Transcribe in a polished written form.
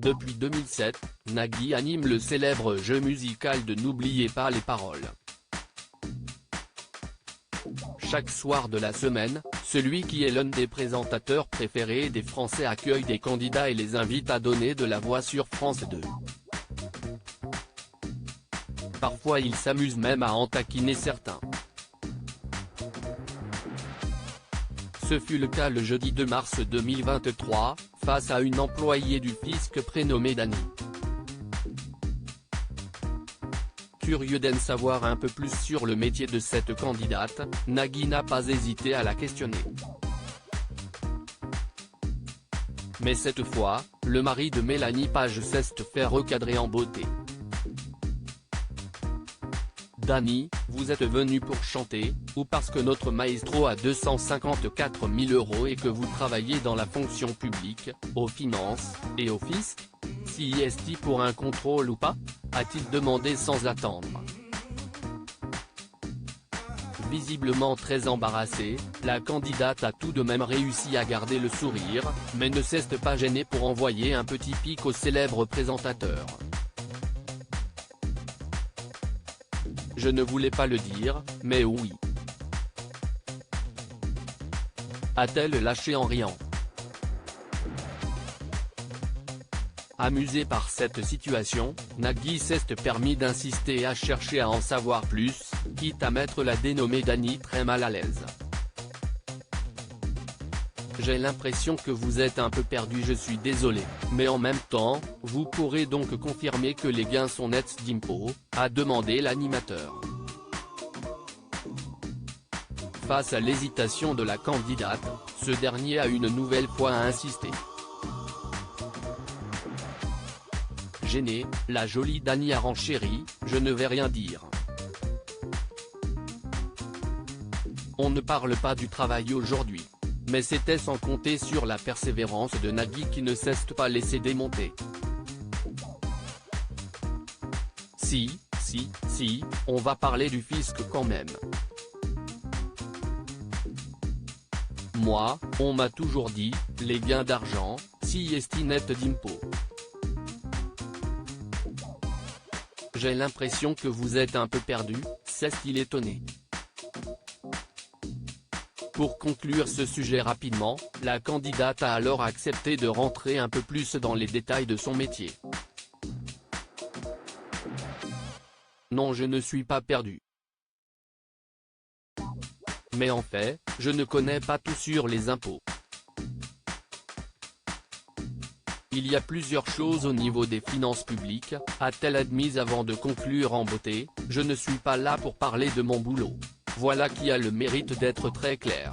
Depuis 2007, Nagui anime le célèbre jeu musical de N'oubliez pas les paroles. Chaque soir de la semaine, celui qui est l'un des présentateurs préférés des Français accueille des candidats et les invite à donner de la voix sur France 2. Parfois il s'amuse même à en taquiner certains. Ce fut le cas le jeudi 2 mars 2023, face à une employée du fisc prénommée Dani. Curieux d'en savoir un peu plus sur le métier de cette candidate, Nagui n'a pas hésité à la questionner. Mais cette fois, le mari de Mélanie Page s'est fait recadrer en beauté. Dani, vous êtes venu pour chanter, ou parce que notre maestro a 254 000 € et que vous travaillez dans la fonction publique, aux finances, et au fisc? Si est-il pour un contrôle ou pas? A-t-il demandé sans attendre. Visiblement très embarrassée, la candidate a tout de même réussi à garder le sourire, mais ne s'est pas gênée pour envoyer un petit pic au célèbre présentateur. Je ne voulais pas le dire, mais oui. A-t-elle lâché en riant. Amusé par cette situation, Nagui s'est permis d'insister et à chercher à en savoir plus, quitte à mettre la dénommée Dani très mal à l'aise. J'ai l'impression que vous êtes un peu perdu, je suis désolé, mais en même temps, vous pourrez donc confirmer que les gains sont nets d'impôts, a demandé l'animateur. Face à l'hésitation de la candidate, ce dernier a une nouvelle fois insisté. Gênée, la jolie Dani a renchéri, je ne vais rien dire. On ne parle pas du travail aujourd'hui. Mais c'était sans compter sur la persévérance de Nagui qui ne s'est pas laissé démonter. Si, on va parler du fisc quand même. Moi, on m'a toujours dit, les gains d'argent, si est net d'impôts. J'ai l'impression que vous êtes un peu perdu, s'est-il étonné. Pour conclure ce sujet rapidement, la candidate a alors accepté de rentrer un peu plus dans les détails de son métier. Non, je ne suis pas perdu. Mais en fait, je ne connais pas tout sur les impôts. Il y a plusieurs choses au niveau des finances publiques, a-t-elle admise avant de conclure en beauté, je ne suis pas là pour parler de mon boulot. Voilà qui a le mérite d'être très clair.